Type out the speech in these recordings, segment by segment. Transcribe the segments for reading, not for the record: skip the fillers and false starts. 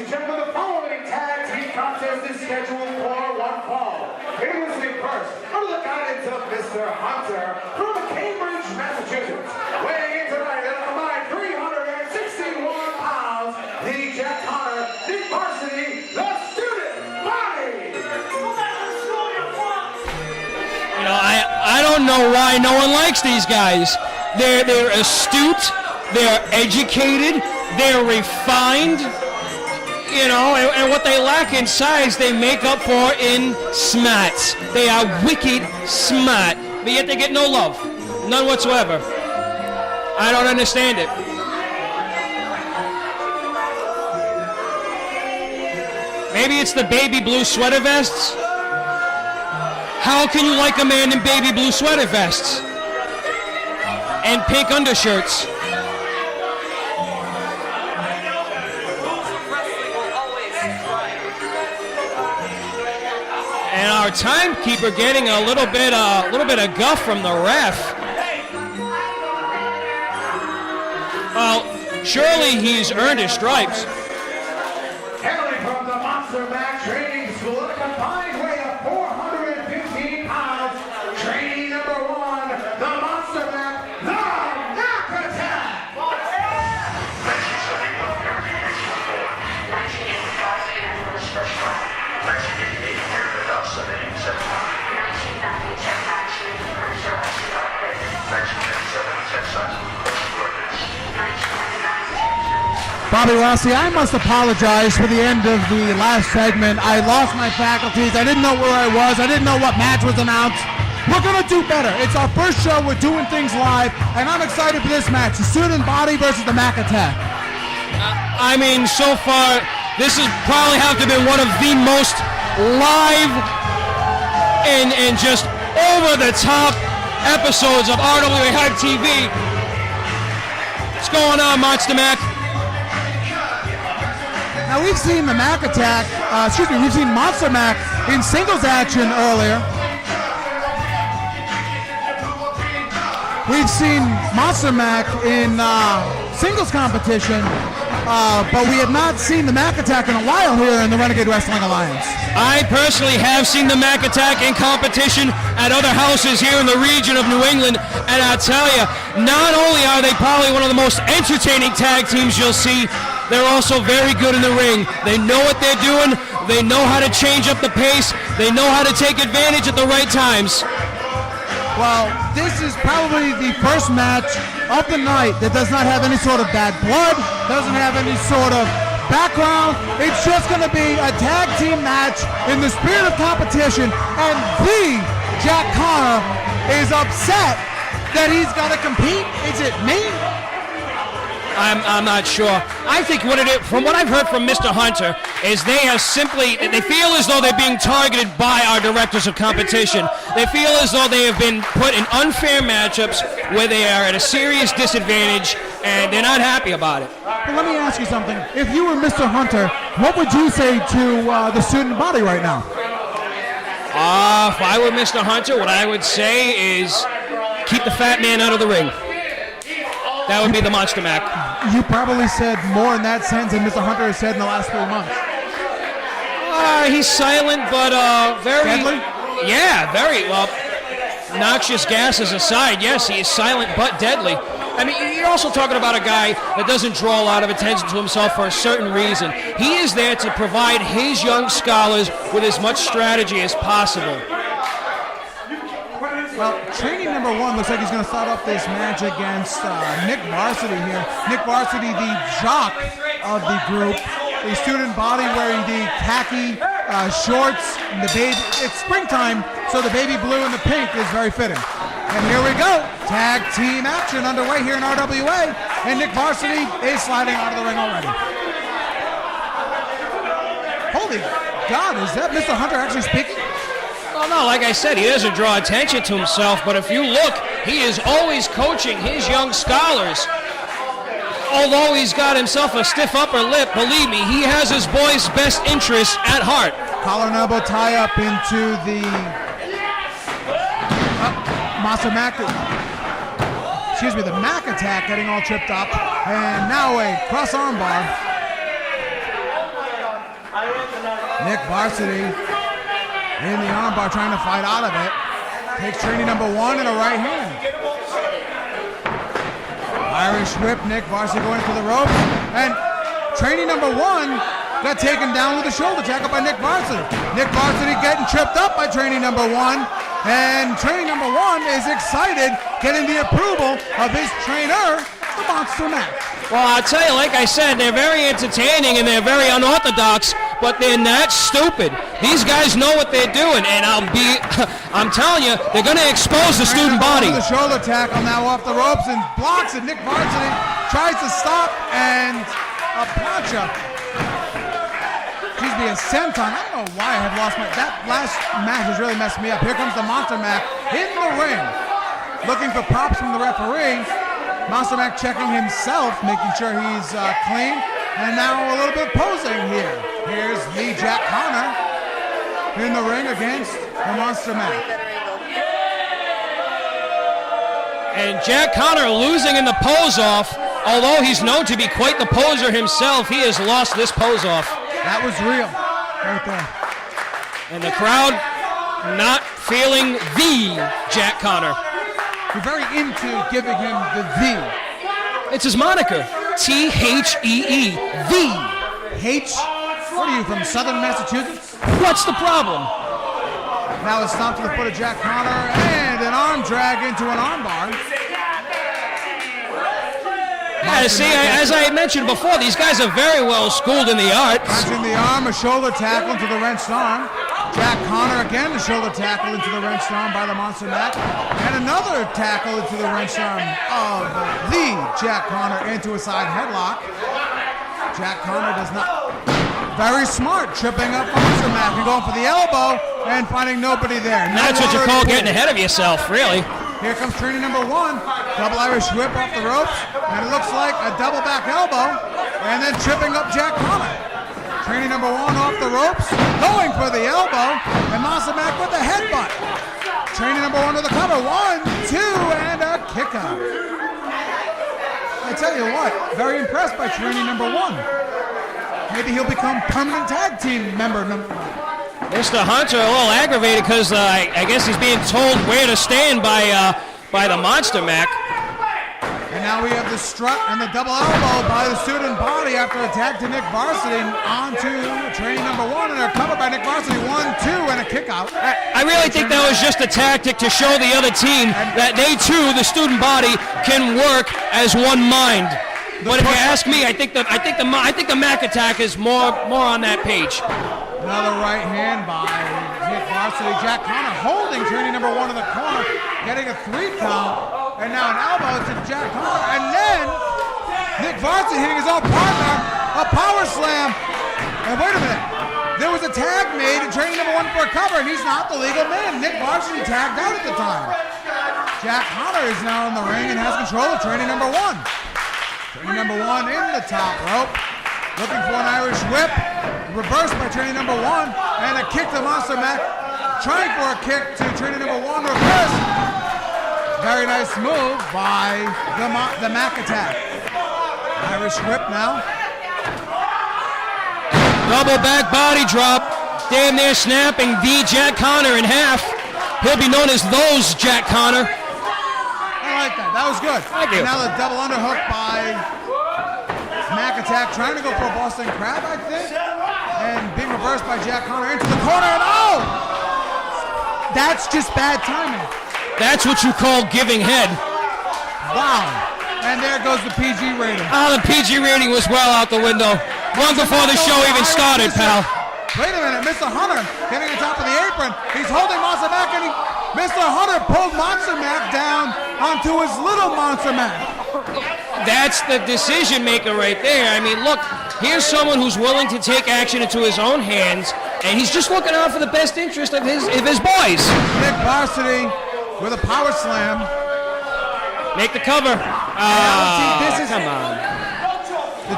and gentlemen, the following tag team contest is scheduled for one fall. Introducing first, under the guidance of Mr. Hunter from Cambridge, Massachusetts, weighing in tonight at a combined 361 pounds, the Jack Connor, the varsity, the student body. You know, I don't know why no one likes these guys. They're astute, they're educated, they're refined, you know, and what they lack in size, they make up for in smarts. They are wicked smart, but yet they get no love, none whatsoever. I don't understand it. Maybe it's the baby blue sweater vests. How can you like a man in baby blue sweater vests and pink undershirts? And our timekeeper getting a little bit of guff from the ref. Well, surely he's earned his stripes. Hailing from the Monster Mack Training School at a combined weight of 415 pounds, training number one, the Monster Mack, the Mack Attack. Bobby Rossi, I must apologize for the end of the last segment. I lost my faculties. I didn't know where I was. I didn't know what match was announced. We're going to do better. It's our first show. We're doing things live, and I'm excited for this match. The Student Body versus the Mack Attack. I mean, so far, this has probably have to be one of the most live and just over-the-top episodes of RWA Hype TV. What's going on, Monster Mack? Now, we've seen the Mack Attack, we've seen Monster Mack in singles action earlier. We've seen Monster Mack in singles competition, but we have not seen the Mack Attack in a while here in the Renegade Wrestling Alliance. I personally have seen the Mack Attack in competition at other houses here in the region of New England, and I tell you, not only are they probably one of the most entertaining tag teams you'll see, they're also very good in the ring. They know what they're doing. They know how to change up the pace. They know how to take advantage at the right times. Well, this is probably the first match of the night that does not have any sort of bad blood, doesn't have any sort of background. It's just going to be a tag team match in the spirit of competition, and the Jack Connor is upset that he's got to compete. Is it me? I'm not sure. I think what it is, from what I've heard from Mr. Hunter, is they feel as though they're being targeted by our directors of competition. They feel as though they have been put in unfair matchups where they are at a serious disadvantage, and they're not happy about it. But let me ask you something. If you were Mr. Hunter, what would you say to the Student Body right now? If I were Mr. Hunter, what I would say is keep the fat man out of the ring. That would be the Monster Mack. You probably said more in that sense than Mr. Hunter has said in the last 3 months. He's silent, but very... Deadly? Yeah, very. Well, noxious gases aside, yes, he is silent but deadly. I mean, you're also talking about a guy that doesn't draw a lot of attention to himself for a certain reason. He is there to provide his young scholars with as much strategy as possible. Well, training number one looks like he's going to start off this match against Nick Varsity here. Nick Varsity, the jock of the group. The Student Body wearing the khaki shorts. And the baby. It's springtime, so the baby blue and the pink is very fitting. And here we go. Tag team action underway here in RWA. And Nick Varsity is sliding out of the ring already. Holy God, is that Mr. Hunter actually speaking? Well, no, like I said, he doesn't draw attention to himself, but if you look, he is always coaching his young scholars. Although he's got himself a stiff upper lip, believe me, he has his boys' best interests at heart. Collar and elbow tie up into the the Mack Attack getting all tripped up. And now a cross arm bar. Nick Varsity in the armbar trying to fight out of it. Takes training number 1 in a right hand. Irish whip, Nick Varsity going to the ropes. And training number 1 got taken down with a shoulder tackle by Nick Varsity. Nick Varsity getting tripped up by training number 1. And training number 1 is excited, getting the approval of his trainer, the Monster Mack. Well, I'll tell you, like I said, they're very entertaining and they're very unorthodox, but they're not stupid. These guys know what they're doing, and I'm telling you, they're going to expose the student body. The shoulder tackle now off the ropes and blocks it. Nick Varsity tries to stop, and a plancha. A senton. I don't know why I have lost that last match has really messed me up. Here comes the Monster Mack in the ring, looking for props from the referee. Monster Mack checking himself, making sure he's clean, and now a little bit of posing here. Here's Lee Jack Connor in the ring against the Monster Mack. And Jack Connor losing in the pose-off. Although he's known to be quite the poser himself, he has lost this pose-off. That was real, right there. And the crowd not feeling the Jack Connor. You're very into giving him the V. It's his moniker, T-H-E-E, the. H? What are you, from Southern Massachusetts? What's the problem? Now it's stopped to the foot of Jack Connor, and an arm drag into an armbar. Yeah, see, as I had mentioned before, these guys are very well schooled in the arts. Punching the arm, a shoulder tackle into the wrenched arm. Jack Connor again, a shoulder tackle into the wrenched arm by the Monster Mack. And another tackle into the wrenched arm of the Jack Connor into a side headlock. Jack Connor does not... Very smart, tripping up Monster Mack and going for the elbow and finding nobody there. That's what you call getting ahead of yourself, really. Here comes training number 1. Double Irish whip off the ropes. And it looks like a double back elbow. And then tripping up Jack Connor. Training number 1 off the ropes. Going for the elbow. And Masse Mack with the headbutt. Training number 1 to the cover. 1, 2, and a kick out. I tell you what, very impressed by training number 1. Maybe he'll become permanent tag team member number 1. Mr. Hunter a little aggravated because I guess he's being told where to stand by the Monster Mack. And now we have the strut and the double elbow by the student body after a tag to Nick Varsity onto training number 1, and they're covered by Nick Varsity. 1, 2, and a kick out. I really think that was just a tactic to show the other team that they too, the student body, can work as one mind. But if you ask me, I think the Mack attack is more on that page. Another right hand by Nick Varsity. Jack Connor holding training number 1 in the corner, getting a 3 count, and now an elbow to Jack Connor, and then Nick Varsity hitting his own partner, a power slam. And wait a minute, there was a tag made in training number 1 for a cover, and he's not the legal man. Nick Varsity tagged out at the time. Jack Connor is now in the ring and has control of training number 1. Training number 1 in the top rope, looking for an Irish whip. Reversed by training number 1, and a kick to Monster Mack. Trying for a kick to training number 1, reverse. Very nice move by the Mack attack. Irish whip now. Double back body drop. Damn near snapping the Jack Connor in half. He'll be known as those Jack Connor. I like that. That was good. Thank you. And now the double underhook by Mack attack, trying to go for a Boston Crab, I think. And being reversed by Jack Connor into the corner, and oh! That's just bad timing. That's what you call giving head. Wow. And there goes the PG rating. The PG rating was well out the window. Long before the show even started, pal. Wait a minute, Mr. Hunter getting on top of the apron. He's holding Monster Mack, and Mr. Hunter pulled Monster Mack down onto his little Monster Mack. That's the decision maker right there. I mean, look, here's someone who's willing to take action into his own hands, and he's just looking out for the best interest of his boys. Nick Varsity with a power slam. Make the cover. Come on. The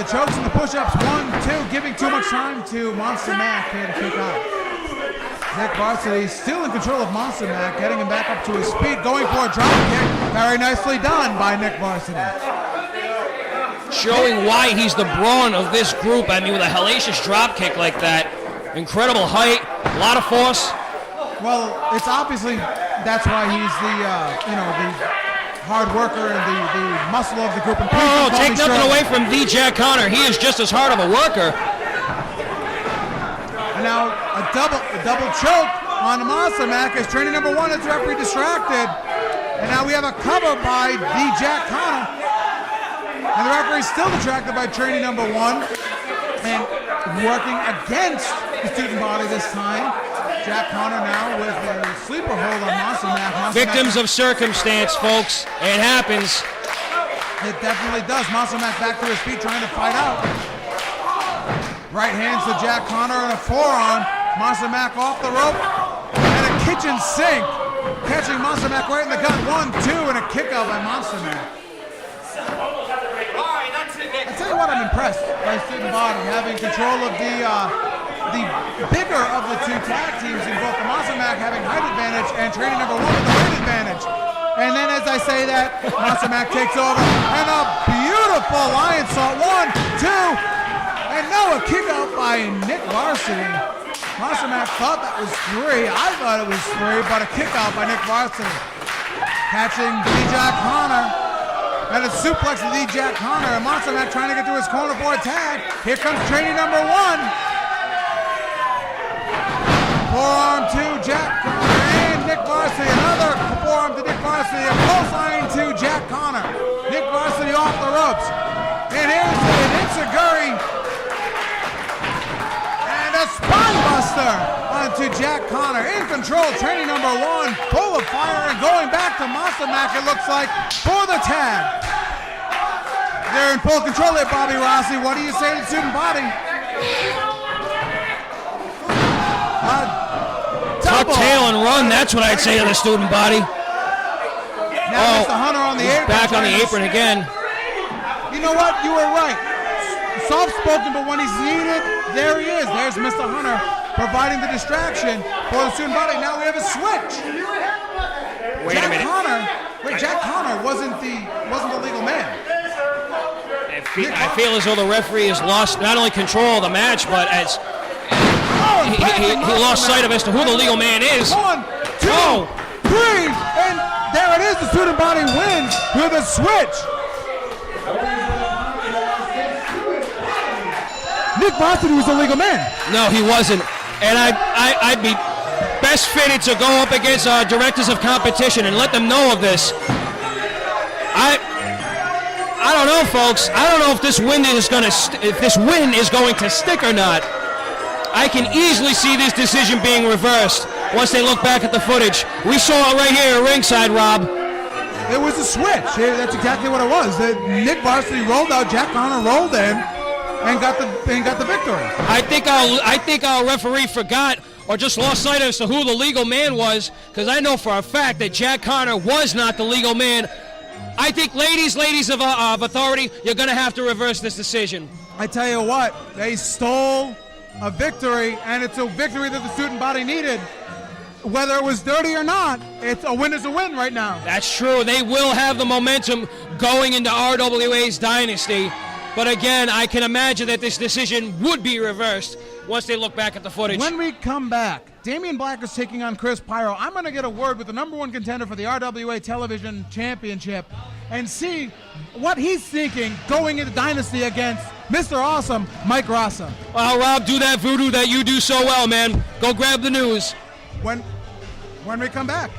chokes and the push-ups, 1, 2, giving too much time to Monster Mack here to kick out. Nick Varsity still in control of Monster Mack, getting him back up to his feet, going for a drop kick. Very nicely done by Nick Varsity. showing why he's the brawn of this group. I mean, with a hellacious drop kick like that, incredible height, a lot of force. Well, it's obviously that's why he's the the hard worker and the muscle of the group. And take nothing away from the Jack Connor. He is just as hard of a worker. And now a double choke on Masse. Mack as trainer number 1 is referee distracted. And now we have a cover by the Jack Connor. And the referee still distracted by trainee number 1 and working against the student body this time. Jack Connor now with a sleeper hold on Masse Mack. Victims of circumstance, folks. It happens. It definitely does. Masse Mack back to his feet trying to fight out. Right hands to Jack Connor and a forearm. Masse Mack off the rope. And a kitchen sink. Catching Masse Mack right in the gut. 1-2 and a kick out by Masse Mack. I tell you what, I'm impressed by student body having control of the bigger of the two tag teams in both the Masse Mack having height advantage and training number 1 with the height advantage. And then as I say that, Masse Mack takes over and a beautiful lion salt. 1, 2, and now a kick out by Nick Varsity. Masse Mack thought that was 3. I thought it was 3, but a kick out by Nick Varsity. Catching Jack Connor. And a suplex to the Jack Connor. And Masse Mack trying to get to his corner for a tag. Here comes trainee number 1. Forearm to Jack Connor and Nick Varsity. Another forearm to Nick Varsity. A close line to Jack Connor. Nick Varsity off the ropes. And here's an Enziguri. And a spine buster onto Jack Connor. In control, training number 1. Full of fire and going back to Masse Mack, it looks like, for the tag. They're in full control there, Bobby Rossi. What do you say to the student body? Tuck tail and run, that's what I'd say to the student body. Now Mr. Hunter on the apron. Back on the apron again. You know what? You were right. Soft-spoken, but when he's needed, there he is. There's Mr. Hunter providing the distraction for the student body. Now we have a switch. Wait a minute. Jack Connor wasn't the legal man. I feel as though the referee has lost not only control of the match, but as he lost sight of as to who the legal man is. 1, 2, 3, and there it is. The student body wins with a switch. Nick Varsity was the legal man. No, he wasn't. And I'd be best fitted to go up against our directors of competition and let them know of this. I don't know, folks. I don't know if this win is going to stick or not. I can easily see this decision being reversed once they look back at the footage. We saw it right here at ringside, Rob. It was a switch. That's exactly what it was. Nick Varsity rolled out, Jack Connor rolled in, and got the victory. I think our referee forgot or just lost sight as to who the legal man was, because I know for a fact that Jack Connor was not the legal man. I think, ladies of authority, you're going to have to reverse this decision. I tell you what, they stole a victory, and it's a victory that the student body needed. Whether it was dirty or not, a win is a win right now. That's true. They will have the momentum going into RWA's dynasty. But again, I can imagine that this decision would be reversed once they look back at the footage. When we come back, Damian Black is taking on Chris Pyro. I'm going to get a word with the number 1 contender for the RWA Television Championship and see what he's thinking going into Dynasty against Mr. Awesome, Mike Rassa. Well, Rob, do that voodoo that you do so well, man. Go grab the news. When we come back.